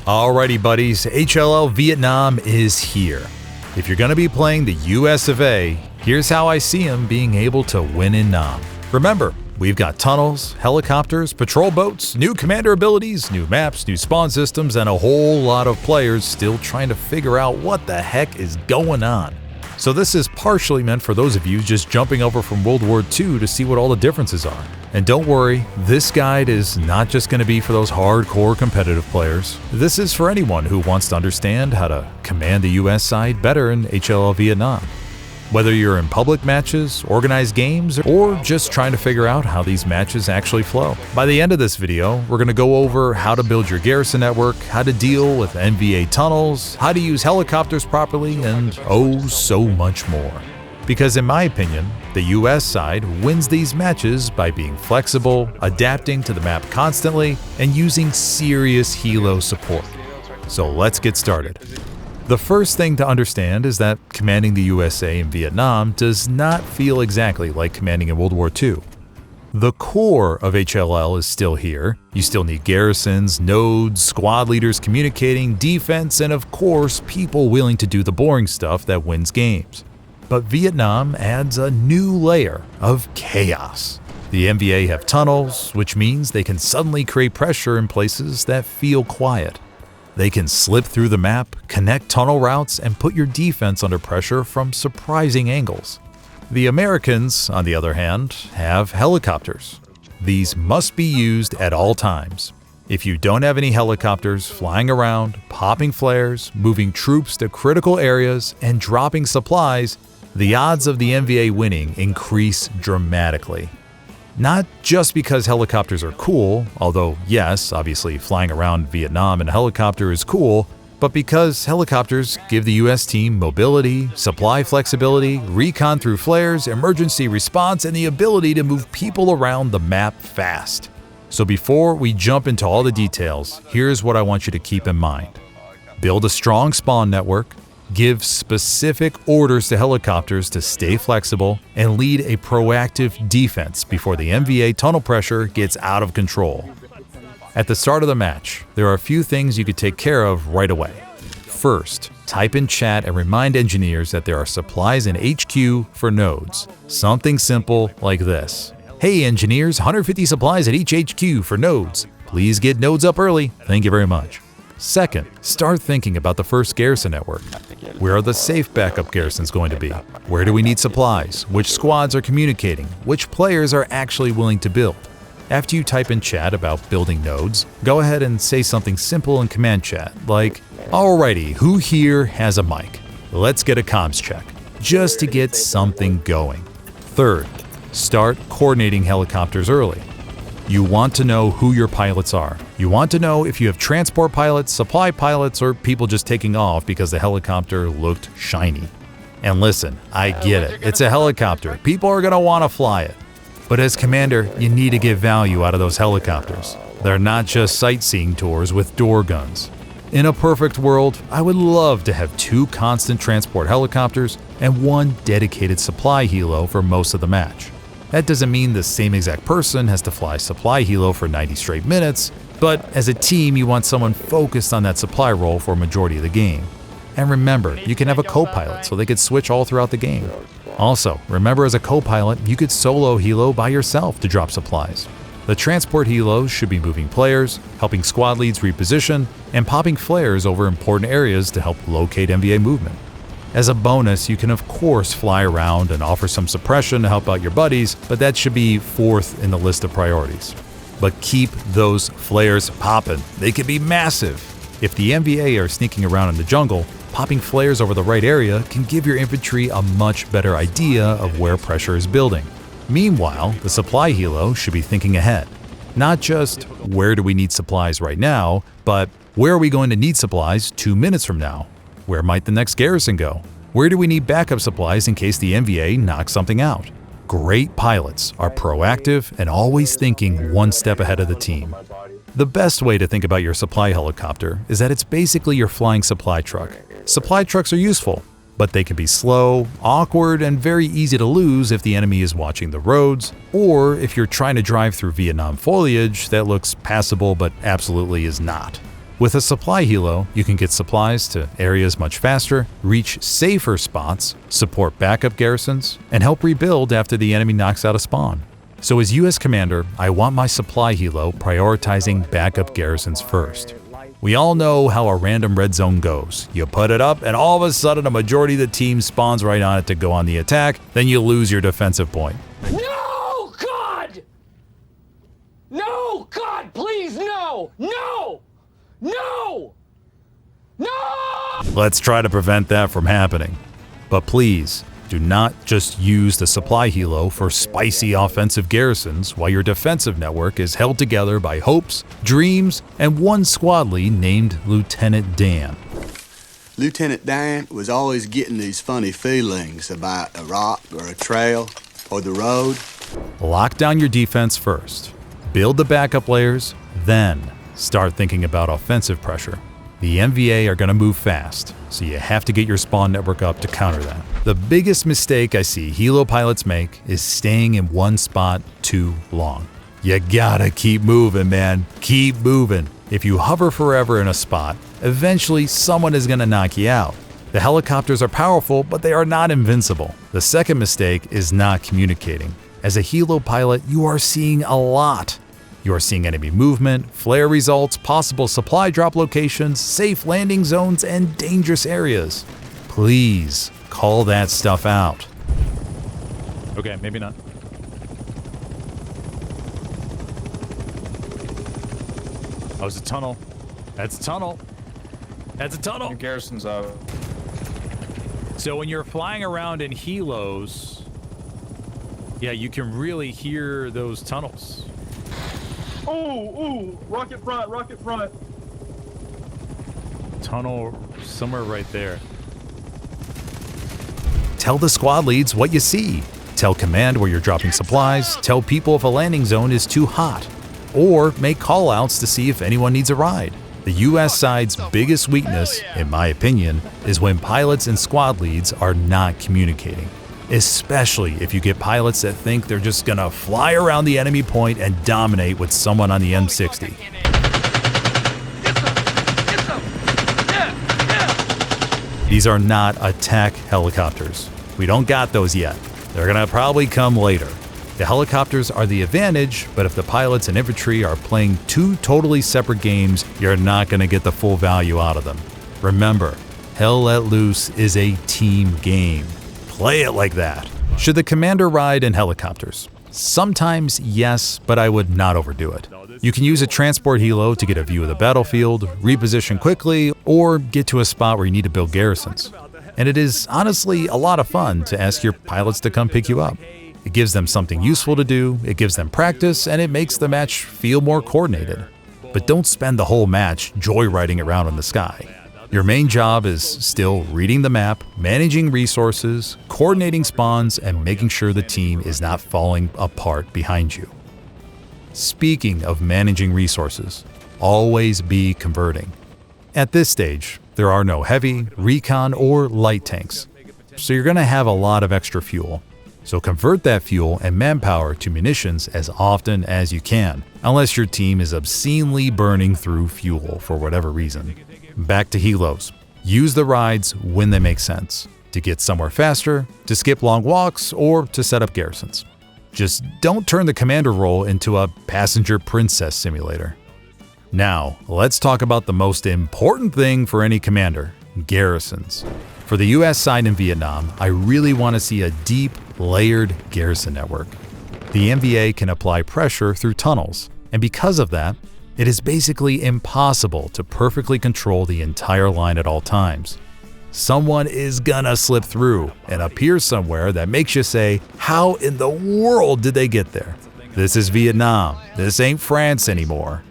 Alrighty buddies, HLL Vietnam is here. If you're going to be playing the US of A, here's how I see them being able to win in Nam. Remember, we've got tunnels, helicopters, patrol boats, new commander abilities, new maps, new spawn systems, and a whole lot of players still trying to figure out what the heck is going on. So this is partially meant for those of you just jumping over from World War II to see what all the differences are. And don't worry, this guide is not just going to be for those hardcore competitive players. This is for anyone who wants to understand how to command the US side better in HLL Vietnam. Whether you're in public matches, organized games, or just trying to figure out how these matches actually flow. By the end of this video, we're going to go over how to build your Garrison network, how to deal with NVA tunnels, how to use helicopters properly, and oh so much more. Because in my opinion, the US side wins these matches by being flexible, adapting to the map constantly, and using serious Helo support. So let's get started. The first thing to understand is that commanding the USA in Vietnam does not feel exactly like commanding in World War II. The core of HLL is still here. You still need garrisons, nodes, squad leaders communicating, defense, and of course, people willing to do the boring stuff that wins games. But Vietnam adds a new layer of chaos. The NVA have tunnels, which means they can suddenly create pressure in places that feel quiet. They can slip through the map, connect tunnel routes, and put your defense under pressure from surprising angles. The Americans, on the other hand, have helicopters. These must be used at all times. If you don't have any helicopters flying around, popping flares, moving troops to critical areas, and dropping supplies, the odds of the NVA winning increase dramatically. Not just because helicopters are cool, although yes, obviously flying around Vietnam in a helicopter is cool, but because helicopters give the US team mobility, supply flexibility, recon through flares, emergency response, and the ability to move people around the map fast. So before we jump into all the details, here's what I want you to keep in mind. Build a strong spawn network, give specific orders to helicopters to stay flexible, and lead a proactive defense before the NVA tunnel pressure gets out of control. At the start of the match, there are a few things you could take care of right away. First, type in chat and remind engineers that there are supplies in HQ for nodes. Something simple like this. Hey engineers, 150 supplies at each HQ for nodes. Please get nodes up early. Thank you very much. Second, start thinking about the first garrison network. Where are the safe backup garrisons going to be? Where do we need supplies? Which squads are communicating? Which players are actually willing to build? After you type in chat about building nodes, go ahead and say something simple in command chat, like, alrighty, who here has a mic? Let's get a comms check, just to get something going. Third, start coordinating helicopters early. You want to know who your pilots are. You want to know if you have transport pilots, supply pilots, or people just taking off because the helicopter looked shiny. And listen, I get it. It's a helicopter. People are going to want to fly it. But as commander, you need to get value out of those helicopters. They're not just sightseeing tours with door guns. In a perfect world, I would love to have 2 constant transport helicopters and 1 dedicated supply helo for most of the match. That doesn't mean the same exact person has to fly supply helo for 90 straight minutes, but as a team you want someone focused on that supply role for a majority of the game. And remember, you can have a co-pilot so they could switch all throughout the game. Also, remember as a co-pilot, you could solo helo by yourself to drop supplies. The transport helos should be moving players, helping squad leads reposition, and popping flares over important areas to help locate NVA movement. As a bonus, you can of course fly around and offer some suppression to help out your buddies, but that should be 4th in the list of priorities. But keep those flares popping. They can be massive. If the NVA are sneaking around in the jungle, popping flares over the right area can give your infantry a much better idea of where pressure is building. Meanwhile, the supply helo should be thinking ahead. Not just where do we need supplies right now, but where are we going to need supplies 2 minutes from now? Where might the next garrison go? Where do we need backup supplies in case the NVA knocks something out? Great pilots are proactive and always thinking 1 step ahead of the team. The best way to think about your supply helicopter is that it's basically your flying supply truck. Supply trucks are useful, but they can be slow, awkward, and very easy to lose if the enemy is watching the roads, or if you're trying to drive through Vietnam foliage that looks passable but absolutely is not. With a supply helo, you can get supplies to areas much faster, reach safer spots, support backup garrisons, and help rebuild after the enemy knocks out a spawn. So as US Commander, I want my supply helo prioritizing backup garrisons first. We all know how a random red zone goes. You put it up and all of a sudden a majority of the team spawns right on it to go on the attack, then you lose your defensive point. No, God! No, God, please, no! No! No! No! Let's try to prevent that from happening. But please, do not just use the supply helo for spicy offensive garrisons while your defensive network is held together by hopes, dreams, and one squad lead named Lieutenant Dan. Lieutenant Dan was always getting these funny feelings about a rock or a trail or the road. Lock down your defense first. Build the backup layers, then start thinking about offensive pressure. The MVA are going to move fast, so you have to get your spawn network up to counter that. The biggest mistake I see helo pilots make is staying in one spot too long. You gotta keep moving, man. Keep moving. If you hover forever in a spot, eventually someone is going to knock you out. The helicopters are powerful, but they are not invincible. The second mistake is not communicating. As a helo pilot, you are seeing a lot. You are seeing enemy movement, flare results, possible supply drop locations, safe landing zones, and dangerous areas. Please call that stuff out. Okay, maybe not. Oh, it's a tunnel. That's a tunnel. That's a tunnel. Your garrison's out. So when you're flying around in helos, yeah, you can really hear those tunnels. Ooh, rocket front. Tunnel somewhere right there. Tell the squad leads what you see. Tell command where you're dropping supplies. Tell people if a landing zone is too hot. Or make call-outs to see if anyone needs a ride. The US side's biggest weakness, in my opinion, is when pilots and squad leads are not communicating. Especially if you get pilots that think they're just gonna fly around the enemy point and dominate with someone on the M60. These are not attack helicopters. We don't got those yet. They're gonna probably come later. The helicopters are the advantage, but if the pilots and infantry are playing two totally separate games, you're not gonna get the full value out of them. Remember, Hell Let Loose is a team game. Play it like that. Should the commander ride in helicopters? Sometimes yes, but I would not overdo it. You can use a transport helo to get a view of the battlefield, reposition quickly, or get to a spot where you need to build garrisons. And it is honestly a lot of fun to ask your pilots to come pick you up. It gives them something useful to do, it gives them practice, and it makes the match feel more coordinated. But don't spend the whole match joyriding around in the sky. Your main job is still reading the map, managing resources, coordinating spawns, and making sure the team is not falling apart behind you. Speaking of managing resources, always be converting. At this stage, there are no heavy, recon, or light tanks, so you're going to have a lot of extra fuel. So convert that fuel and manpower to munitions as often as you can, unless your team is obscenely burning through fuel for whatever reason. Back to helos. Use the rides when they make sense, to get somewhere faster, to skip long walks, or to set up garrisons. Just don't turn the commander role into a passenger princess simulator. Now, let's talk about the most important thing for any commander, garrisons. For the US side in Vietnam, I really want to see a deep, layered garrison network. The MVA can apply pressure through tunnels, and because of that, it is basically impossible to perfectly control the entire line at all times. Someone is gonna slip through and appear somewhere that makes you say, how in the world did they get there? This is Vietnam. This ain't France anymore.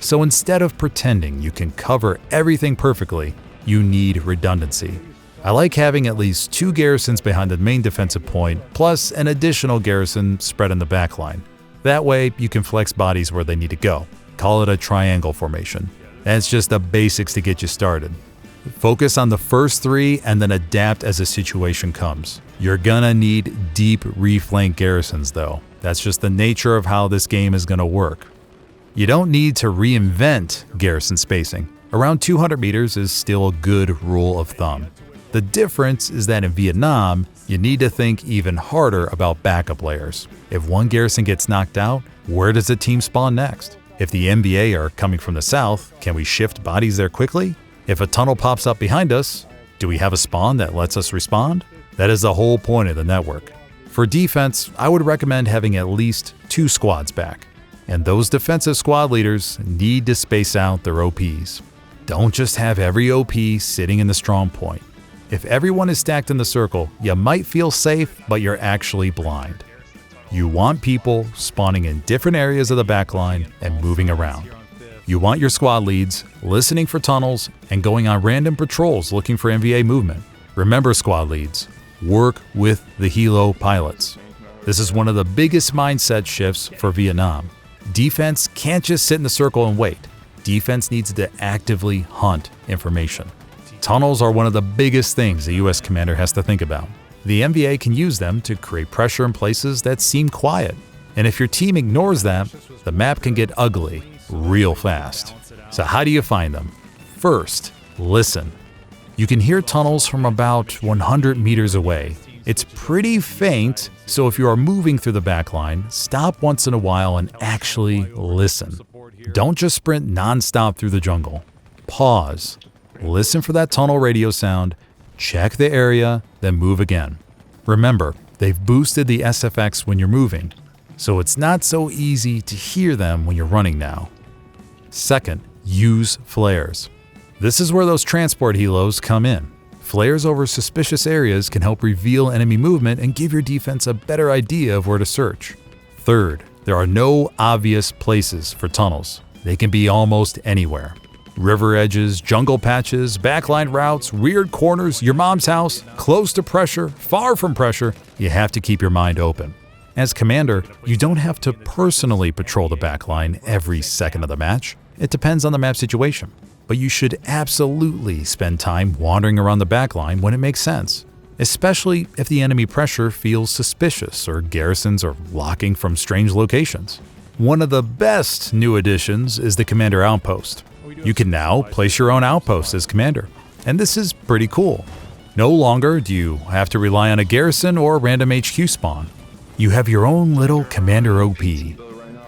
So instead of pretending you can cover everything perfectly, you need redundancy. I like having at least 2 garrisons behind the main defensive point, plus an additional garrison spread in the back line. That way, you can flex bodies where they need to go. Call it a triangle formation. That's just the basics to get you started. Focus on the first 3 and then adapt as the situation comes. You're gonna need deep reflank garrisons though. That's just the nature of how this game is gonna work. You don't need to reinvent garrison spacing. Around 200 meters is still a good rule of thumb. The difference is that in Vietnam, you need to think even harder about backup layers. If one garrison gets knocked out, where does the team spawn next? If the NBA are coming from the south, can we shift bodies there quickly? If a tunnel pops up behind us, do we have a spawn that lets us respond? That is the whole point of the network. For defense, I would recommend having at least 2 squads back. And those defensive squad leaders need to space out their OPs. Don't just have every OP sitting in the strong point. If everyone is stacked in the circle, you might feel safe, but you're actually blind. You want people spawning in different areas of the backline and moving around. You want your squad leads listening for tunnels and going on random patrols looking for NVA movement. Remember, squad leads, work with the Helo pilots. This is one of the biggest mindset shifts for Vietnam. Defense can't just sit in the circle and wait. Defense needs to actively hunt information. Tunnels are one of the biggest things the U.S. commander has to think about. The NVA can use them to create pressure in places that seem quiet. And if your team ignores that, the map can get ugly real fast. So how do you find them? First, listen. You can hear tunnels from about 100 meters away. It's pretty faint, so if you are moving through the backline, stop once in a while and actually listen. Don't just sprint nonstop through the jungle. Pause. Listen for that tunnel radio sound, check the area, then move again. Remember, they've boosted the SFX when you're moving, so it's not so easy to hear them when you're running now. Second, use flares. This is where those transport helos come in. Flares over suspicious areas can help reveal enemy movement and give your defense a better idea of where to search. Third, there are no obvious places for tunnels. They can be almost anywhere. River edges, jungle patches, backline routes, weird corners, your mom's house, close to pressure, far from pressure, you have to keep your mind open. As commander, you don't have to personally patrol the backline every second of the match. It depends on the map situation. But you should absolutely spend time wandering around the backline when it makes sense, especially if the enemy pressure feels suspicious or garrisons are locking from strange locations. One of the best new additions is the Commander Outpost. You can now place your own outpost as commander, and this is pretty cool. No longer do you have to rely on a garrison or random HQ spawn. You have your own little Commander OP.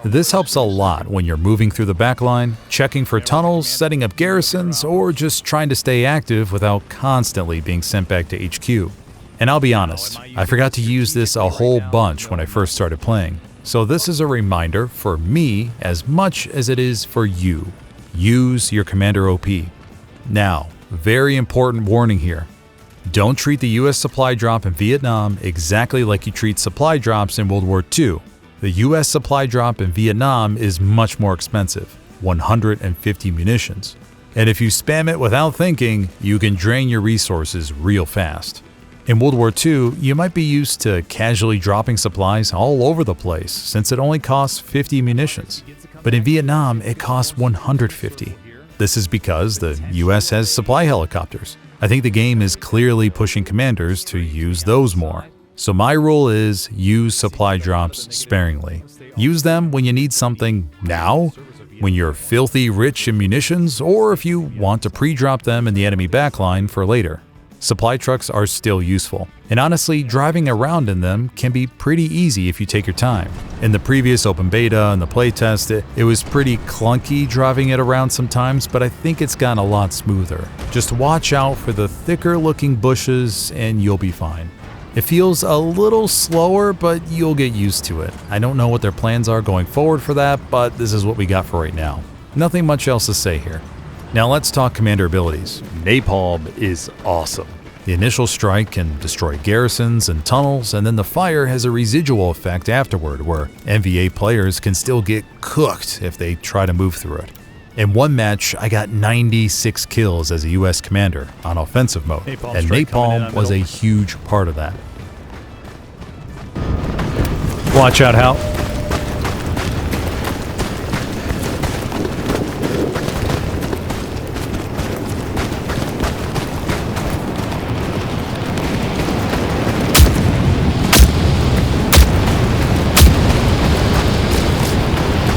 This helps a lot when you're moving through the backline, checking for tunnels, setting up garrisons, or just trying to stay active without constantly being sent back to HQ. And I'll be honest, I forgot to use this a whole bunch when I first started playing. So this is a reminder for me as much as it is for you. Use your Commander OP. Now, very important warning here. Don't treat the US supply drop in Vietnam exactly like you treat supply drops in World War II. The US supply drop in Vietnam is much more expensive, 150 munitions. And if you spam it without thinking, you can drain your resources real fast. In World War II, you might be used to casually dropping supplies all over the place since it only costs 50 munitions. But in Vietnam, it costs 150. This is because the US has supply helicopters. I think the game is clearly pushing commanders to use those more. So my rule is use supply drops sparingly. Use them when you need something now, when you're filthy rich in munitions, or if you want to pre-drop them in the enemy backline for later. Supply trucks are still useful, and honestly, driving around in them can be pretty easy if you take your time. In the previous open beta and the playtest, it was pretty clunky driving it around sometimes, but I think it's gotten a lot smoother. Just watch out for the thicker looking bushes and you'll be fine. It feels a little slower, but you'll get used to it. I don't know what their plans are going forward for that, but this is what we got for right now. Nothing much else to say here. Now let's talk commander abilities. Napalm is awesome. The initial strike can destroy garrisons and tunnels, and then the fire has a residual effect afterward where NVA players can still get cooked if they try to move through it. In one match, I got 96 kills as a US commander on offensive mode, and napalm was a huge part of that. Watch out, Hal.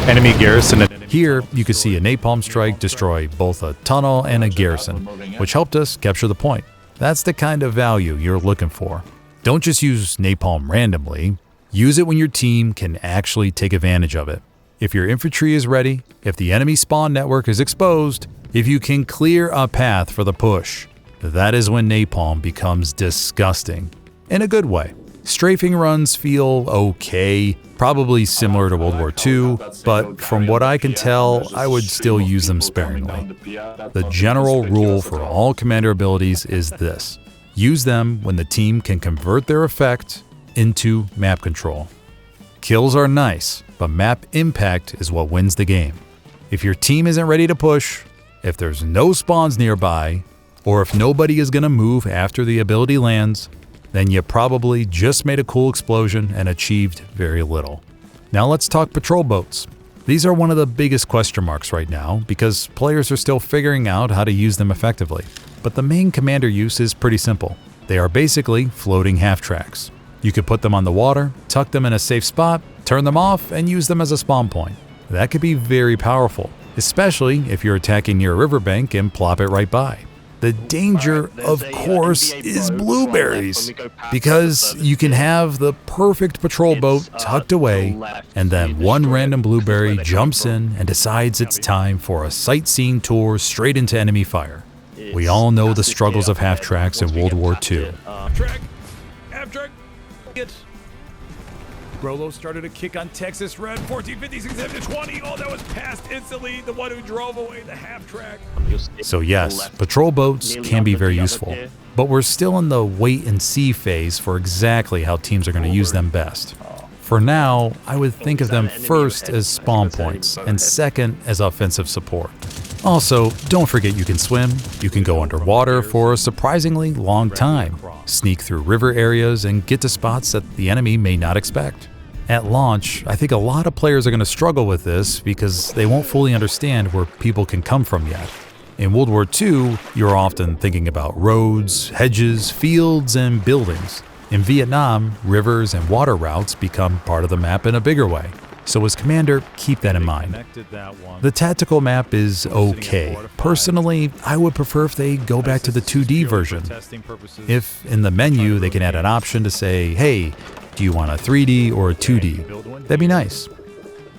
Enemy garrison. Here, you could see a napalm strike destroy both a tunnel and a garrison, which helped us capture the point. That's the kind of value you're looking for. Don't just use napalm randomly. Use it when your team can actually take advantage of it. If your infantry is ready, if the enemy spawn network is exposed, if you can clear a path for the push, that is when napalm becomes disgusting. In a good way. Strafing runs feel okay, probably similar to World War II, but from what I can tell, I would still use them sparingly. The general rule for all commander abilities is this: use them when the team can convert their effect into map control. Kills are nice, but map impact is what wins the game. If your team isn't ready to push, if there's no spawns nearby, or if nobody is going to move after the ability lands, then you probably just made a cool explosion and achieved very little. Now let's talk patrol boats. These are one of the biggest question marks right now because players are still figuring out how to use them effectively. But the main commander use is pretty simple. They are basically floating half-tracks. You could put them on the water, tuck them in a safe spot, turn them off, and use them as a spawn point. That could be very powerful, especially if you're attacking near a riverbank and plop it right by. The danger, of course, is blueberries, because you can have the perfect patrol boat tucked away, and then one random blueberry jumps in and decides it's time for a sightseeing tour straight into enemy fire. We all know the struggles of half-tracks in World War II. Half-track, Rolo started a kick on Texas Red, 1456-20. Oh, that was passed instantly. The one who drove away the half-track. So yes, patrol boats can be very useful, but we're still in the wait-and-see phase for exactly how teams are going to use them best. For now, I would think of them first as spawn points and second as offensive support. Also, don't forget you can swim, you can go underwater for a surprisingly long time, sneak through river areas, and get to spots that the enemy may not expect. At launch, I think a lot of players are going to struggle with this because they won't fully understand where people can come from yet. In World War II, you're often thinking about roads, hedges, fields, and buildings. In Vietnam, rivers and water routes become part of the map in a bigger way. So as commander, keep that in mind. The tactical map is okay. Personally, I would prefer if they go back to the 2D version. If in the menu they can add an option to say, hey, do you want a 3D or a 2D? That'd be nice.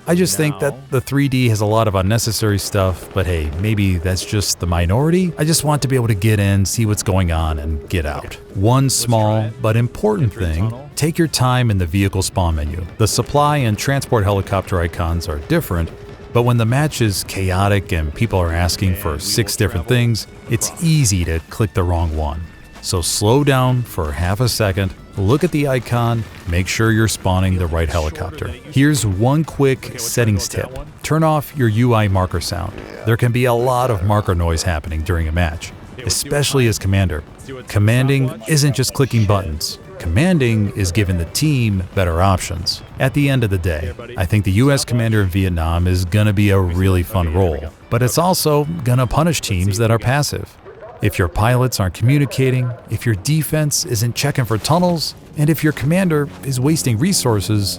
I just think that the 3D has a lot of unnecessary stuff, but hey, maybe that's just the minority. I just want to be able to get in, see what's going on, and get out. One small but important thing, take your time in the vehicle spawn menu. The supply and transport helicopter icons are different, but when the match is chaotic and people are asking for 6 different things, it's easy to click the wrong one. So slow down for half a second, look at the icon, make sure you're spawning the right helicopter. Here's one quick settings tip. Turn off your UI marker sound. There can be a lot of marker noise happening during a match, especially as commander. Commanding isn't just clicking buttons. Commanding is giving the team better options. At the end of the day, I think the US commander in Vietnam is gonna be a really fun role, but it's also gonna punish teams that are passive. If your pilots aren't communicating, if your defense isn't checking for tunnels, and if your commander is wasting resources,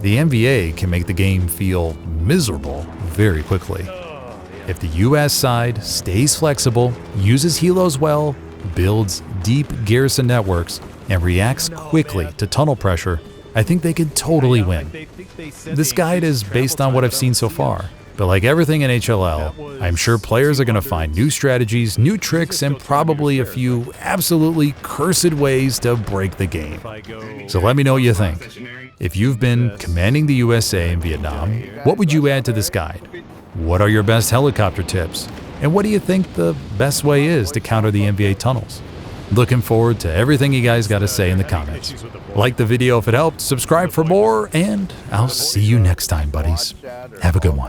the MVA can make the game feel miserable very quickly. If the US side stays flexible, uses Helos well, builds deep garrison networks, and reacts quickly to tunnel pressure, I think they could totally win. This guide is based on what I've seen so far. But like everything in HLL, I'm sure players are going to find new strategies, new tricks, and probably a few absolutely cursed ways to break the game. So let me know what you think. If you've been commanding the USA in Vietnam, what would you add to this guide? What are your best helicopter tips? And what do you think the best way is to counter the MVA tunnels? Looking forward to everything you guys got to say in the comments. Like the video if it helped, subscribe for more, and I'll see you next time, buddies. Have a good one.